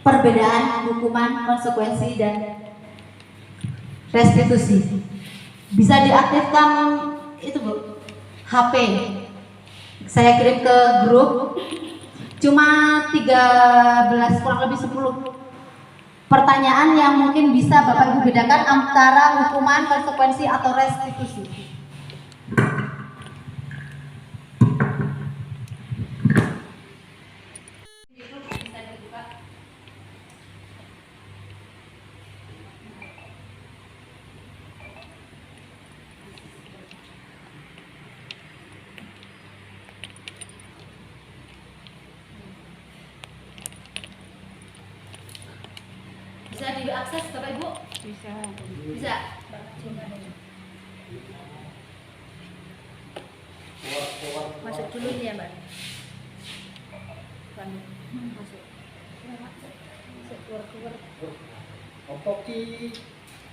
perbedaan hukuman, konsekuensi, dan restitusi. Bisa diaktifkan itu Bu, HP. Saya kirim ke grup. Cuma 13, kurang lebih 10 pertanyaan yang mungkin bisa Bapak Ibu bedakan antara hukuman, konsekuensi, atau restitusi. Bisa diakses Bapak Ibu? Bisa. Bisa. Masuk dulu ini ya Mbak. Masuk. Masuk keluar.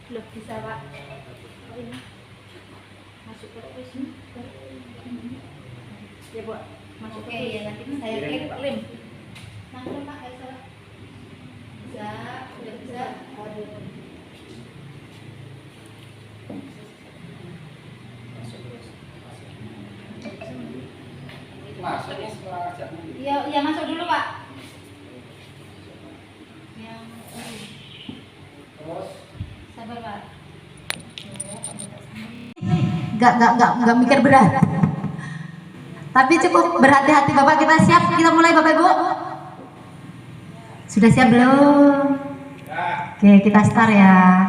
Belum bisa Pak. Oh, ini. Masuk terus. Ya Bu. Masuk. Oke ya nanti saya kirim. Nanti Pak saya bisa, sudah bisa. Iya masuk dulu Pak. Sabar Pak. Nggak mikir berat. Tapi cukup berhati-hati Bapak. Kita siap, kita mulai Bapak Ibu. Sudah siap belum? Oke, kita start ya.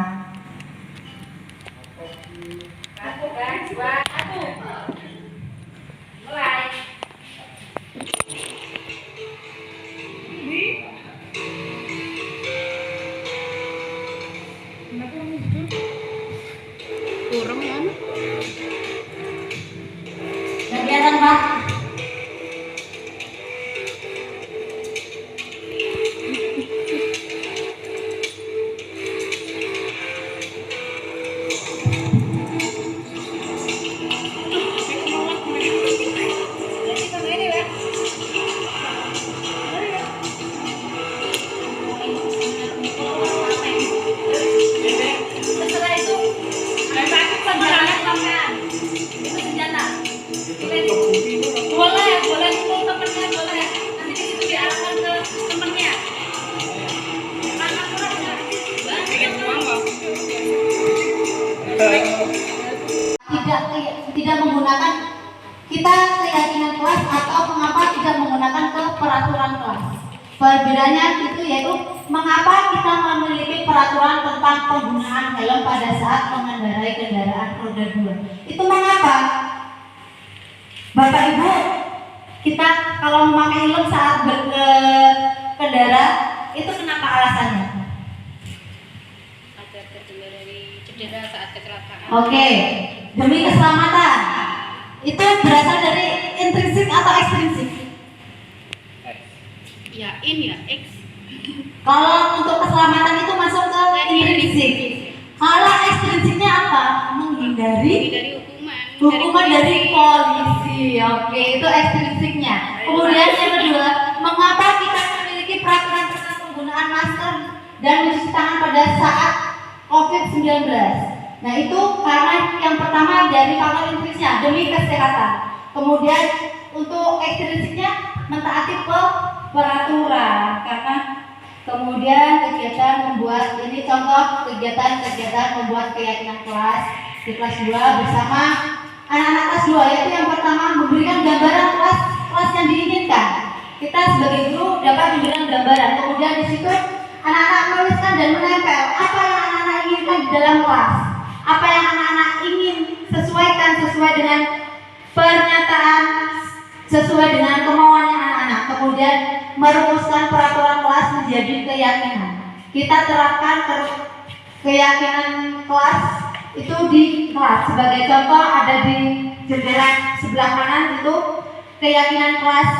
Kurang kan? Nggak kelihatan Pak. Setelah itu, itu senjata. Boleh itu temennya boleh. Nanti di situ diarahkan ke temennya. Tidak menggunakan kita keyakinan kelas atau mengapa tidak menggunakan ke peraturan kelas. Perbedaannya itu yaitu mengapa kita memiliki peraturan tentang penggunaan helm pada saat mengendarai kendaraan roda 2. Itu mengapa? Bapak Ibu, kita kalau memakai helm saat berkendara itu kenapa alasannya? Agar terhindar dari cedera saat kecelakaan. Oke, demi keselamatan. Itu berasal dari intrinsik atau ekstrinsik? Ya ini ya X. Kalau untuk keselamatan itu masuk ke intrinsik. Kalau ekstrinsiknya apa? Menghindari hukuman dari polisi. Oke, itu ekstrinsiknya. Kemudian yang kedua, mengapa kita memiliki peraturan tentang penggunaan masker dan mencuci tangan pada saat COVID-19? Nah itu karena yang pertama dari faktor intrinsiknya demi kesehatan. Kemudian untuk ekstrinsiknya mentaati peraturan karena kemudian kegiatan membuat ini contoh kegiatan membuat keyakinan kelas di kelas 2 bersama anak-anak kelas 2, yaitu yang pertama memberikan gambaran kelas yang diinginkan. Kita sebagai guru dapat memberikan gambaran, kemudian di situ anak-anak menuliskan dan menempel apa yang anak-anak inginkan di dalam kelas, apa yang anak-anak ingin sesuaikan sesuai dengan pernyataan, sesuai dengan kemauannya anak-anak. Kemudian merumuskan peraturan kelas menjadi keyakinan. Kita terapkan keyakinan kelas itu di kelas. Sebagai contoh ada di jendela sebelah kanan itu keyakinan kelas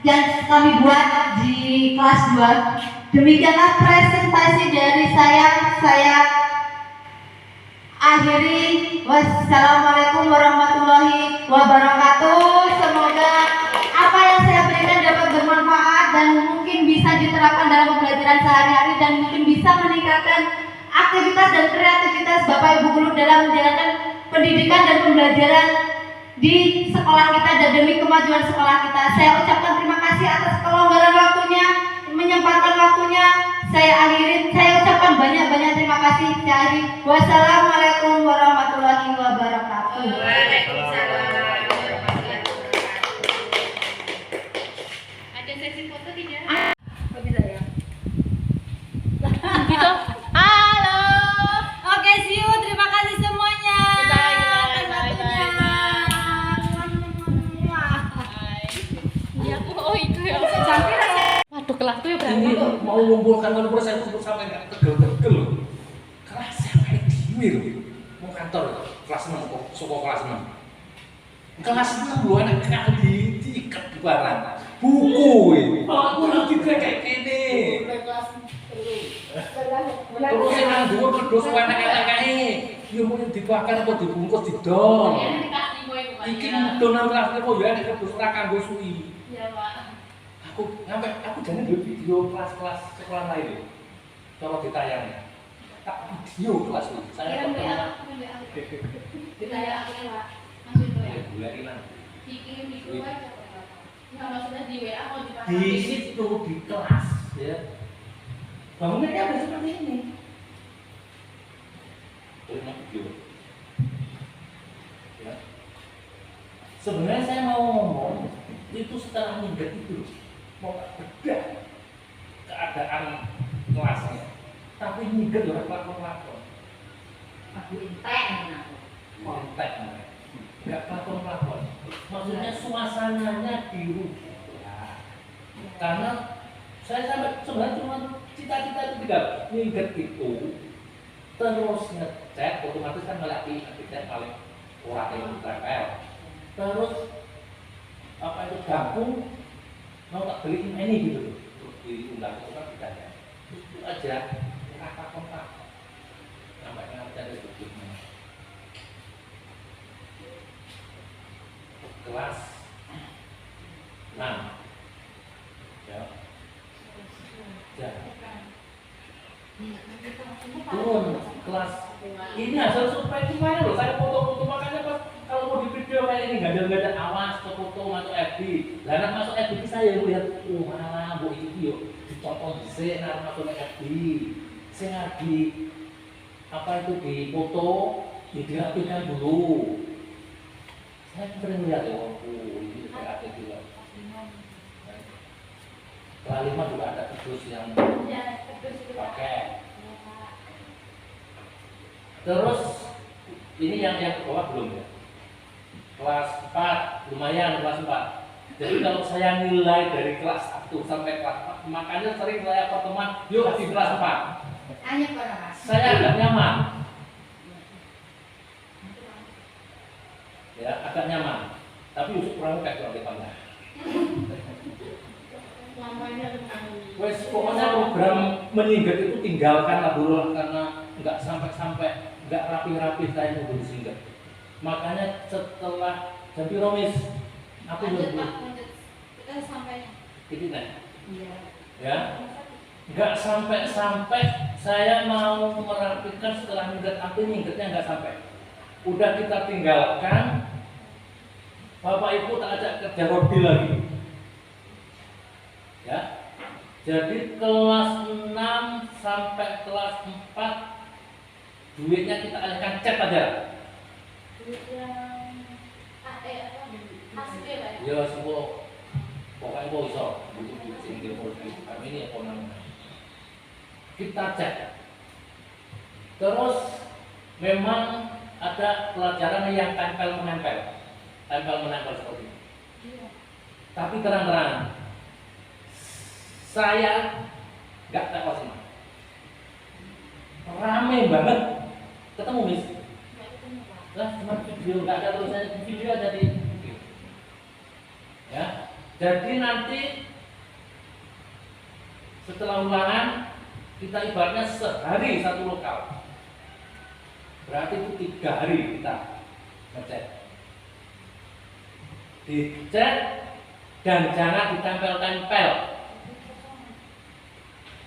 yang kami buat di kelas 2. Demikianlah presentasi dari saya akhiri. Wassalamualaikum warahmatullahi wabarakatuh. Semoga apa yang saya berikan dapat bermanfaat dan mungkin bisa diterapkan dalam pembelajaran sehari-hari dan mungkin bisa meningkatkan aktivitas dan kreativitas Bapak Ibu guru dalam menjalankan pendidikan dan pembelajaran di sekolah kita dan demi kemajuan sekolah kita. Saya ucapkan terima kasih atas kelonggaran waktunya, menyempatkan waktunya. saya akhiri, saya ucapkan banyak-banyak terima kasih. Saya akhiri. Wassalamualaikum warahmatullahi wabarakatuh. Waalaikumsalam warahmatullahi wabarakatuh. Ada sesi foto tidak? Kok bisa ya? Gitu. Halo. Oke, see you. Terima kasih semuanya. Atas waktunya. Iya, oh itu ya. Waduh, kelas tuh ya Ini berarti. mau mengumpulkan nomor saya untuk sampai nggak tegel-tegel loh. Kelas saya kayak gini loh. Mau kantor kelas 6 kok, soko kelas 6. Kelas 6 loh anak kali diikat di barang. Buku ini. Aku juga kayak gini. Terus yang nganggur terus anak kayak ya mau dibakar apa dibungkus didol. Iki donan kelas kok ya nek terus ora kanggo suwi. Iya, Pak. Aku jane dulu video kelas-kelas sekolah lain lho. Kalau ditayang. Tak video kelas lho. Saya pertama Ditanya aku ya, Pak. Masuk itu ya. ya gula hilang. Dikirim di grup aja. Enggak maksudnya di WA mau dipasang. Di situ di kelas ya. Bangunnya ada seperti ini. Terima video. Ya. Sebenarnya saya mau ngomong itu setelah minggat itu mau bedah keadaan kelasnya, tapi minggat orang pelakon-pelakon. Aku intek aku. Kontak nggak pelakon-pelakon. Maksudnya suasananya dirubah. Karena saya sampai sebenarnya cuma cita-cita itu tidak minggat itu terus ngecek otomatis kan melalui arsitek paling orang yang tempel. Terus apa itu gabung mau tak beli ini gitu loh, terus diundang ke orang ditanya itu aja kontak sampai ngerti ada begitu kelas 6 ya turun kelas ini hasil survei gimana loh, saya foto-foto makanya pas kalau mau di video kayak ini nggak ada awas ke foto masuk FB lah anak masuk FB saya lihat oh malah bu itu yuk dicontoh di sini masuk FB saya di apa itu di foto dirapikan dulu saya sering lihat ya oh ini ada juga kelas 5 juga ada terus yang pakai terus ini yang ke bawah belum ya kelas 4 lumayan kelas 4 jadi kalau saya nilai dari kelas 1 sampai kelas 4 makanya sering saya pertemuan yuk di kelas 4 Hanya para saya agak nyaman ya agak nyaman tapi Yusuf kurang kayak kurang dipandang lamanya wes pokoknya program menyinggat itu tinggalkanlah dulu karena nggak sampai nggak rapi-rapi saya nunggu singgah makanya setelah jadi romis aku lanjut nunggu Pak, lanjut. Kita sampai ini nih iya. ya nggak sampai saya mau merapikan setelah minggat tapi minggatnya nggak sampai udah kita tinggalkan bapak ibu tak ajak kerja rodi lagi ya jadi kelas 6 sampai kelas 4 duitnya kita alihkan chat aja ya semua pokoknya mau iso butuh singgil kami ini apa namanya kita cek terus memang ada pelajaran yang tempel menempel seperti ini tapi terang-terangan saya nggak tahu semua rame banget ketemu mis lah cuma video nggak ada tulisannya video aja di video ya jadi nanti setelah ulangan kita ibaratnya sehari satu lokal berarti itu 3 hari kita ngecek dicek dan jangan ditempel-tempel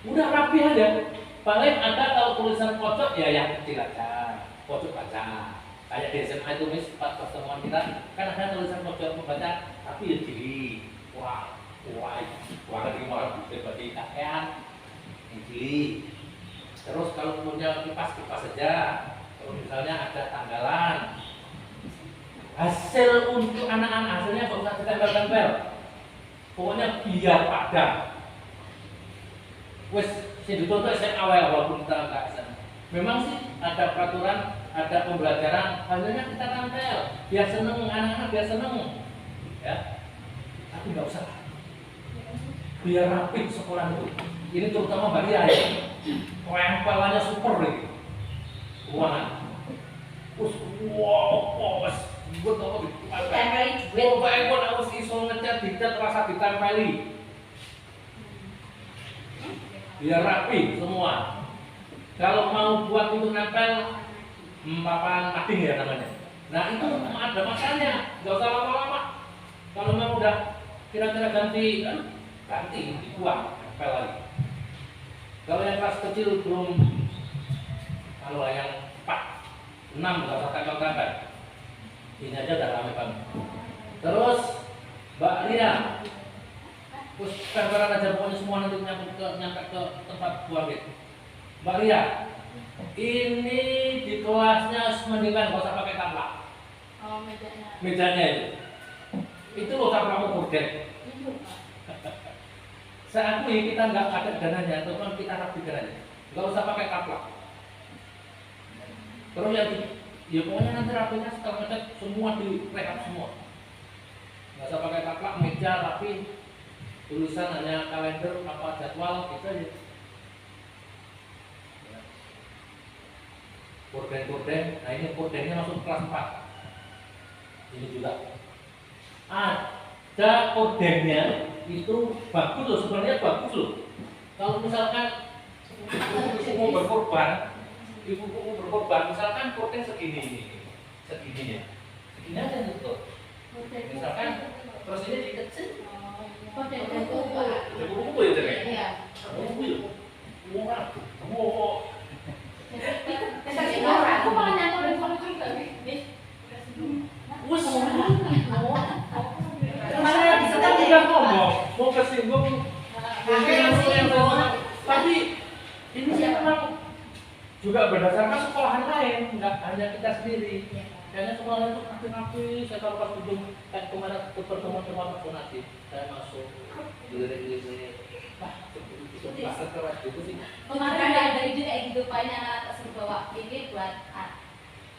udah rapi aja paling ada kalau tulisan pojok ya yang kecil aja pojok baca kayak di SMA itu mis pas pertemuan kita kan ada tulisan pojok membaca tapi ya diri wah terima berarti kakean Injili. Terus kalau punya kipas saja. Kalau misalnya ada tanggalan, hasil untuk anak-anak hasilnya nggak usah ditempel-tempel. Pokoknya biar padam. Wes, sing dituntut saya awal walaupun kita nggak sana. Memang sih ada peraturan, ada pembelajaran, hasilnya kita tempel, biar seneng anak-anak, biar seneng, ya. Tapi nggak usah, biar rapi sekolah itu. Ini terutama bagi ayah, tempelannya super nih, ruangan. Terus, wow, pas gue tau Tempeli duit. gue harus iso ngecat dicat rasa ditempeli. Biar rapi semua. Kalau mau buat untuk nempel papan mading ya namanya. Nah itu ada masanya, nggak usah lama-lama. Kalau memang udah kira-kira ganti dibuang, nempel lagi. Kalau yang kelas kecil belum, kalau yang 4, 6 nggak usah tempel-tempel. Ini aja udah rame banget. Terus Mbak Ria, terus tempelan aja pokoknya semua nanti nyampe ke tempat buang gitu. Mbak Ria, ini di kelasnya mendingan nggak usah pakai taplak. Oh, mejanya. Mejanya itu loh taplakmu gorden. Saat ini kita nggak ada dananya, teman kita rapikan aja. Nggak usah pakai taplak. Terus ya pokoknya nanti rapinya setelah ngecat semua direhab semua. Nggak usah pakai taplak, meja rapi, tulisan hanya kalender apa jadwal gitu aja. Korden, nah ini kordennya masuk kelas 4. Ini juga ada kordennya, itu bagus loh, sebenarnya bagus loh. Kalau misalkan ibu mau berkorban, misalkan korden segini aja gitu. Misalkan terus ini dikecil, Korden kuku. kuku ya tadi. Iya. Kuku ya, murah, wow. Aku malah nyanturin kalau juga nih. Wes, Kemarin di sana udah ngomong, mau kesinggung, tapi ini sih memang juga berdasarkan sekolahan lain, nggak hanya kita sendiri. Kayaknya sekolah itu rapi-rapi. Saya kalau pas ujung kayak kemarin ke pertemuan-pertemuan personatif, saya masuk lirik-lirik, itu pasal keras gitu sih. Kemarin ada ide kayak gitu, Pak, ini anak-anak tersebut bawa ini buat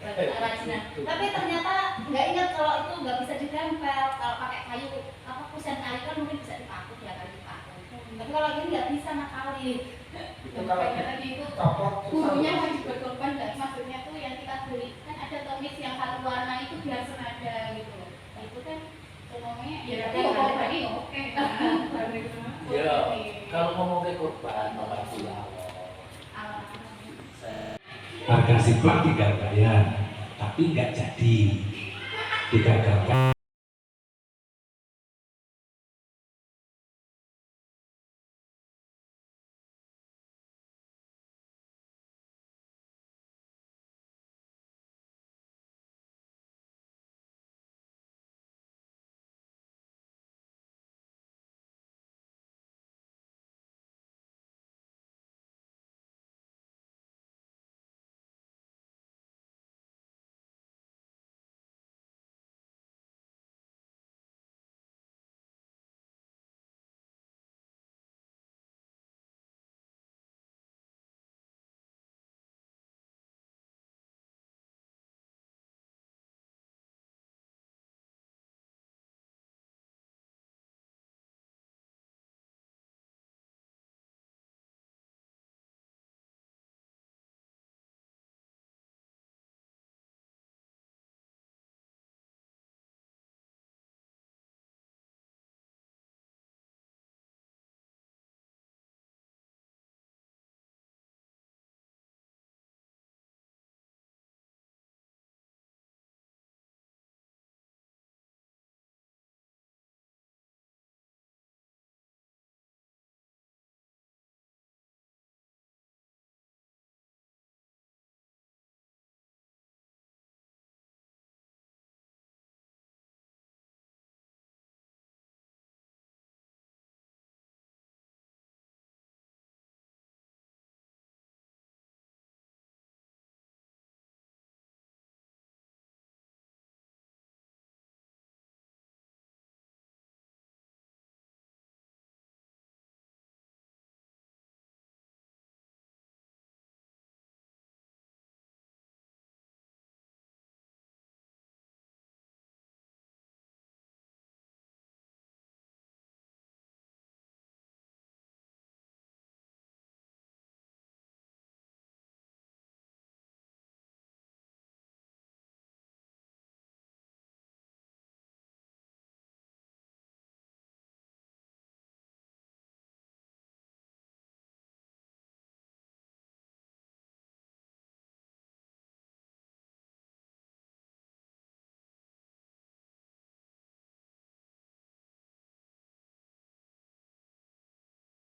kerajinan. Tapi ternyata nggak ingat kalau itu nggak bisa ditempel. Kalau pakai kayu, apa kusen kayu kan mungkin bisa dipaku ya kali dipaku. Tapi kalau ini nggak bisa nakali. Tadi itu gurunya wajib berkorban, nggak maksudnya tuh yang kita beli kan ada tumis yang satu warna itu biar senada gitu. Itu kan ngomongnya ya tapi korban ini oke. Ya, kalau ngomong ke korban, Bapak pulang. Harga siplak digagalkan, tapi nggak jadi digagalkan.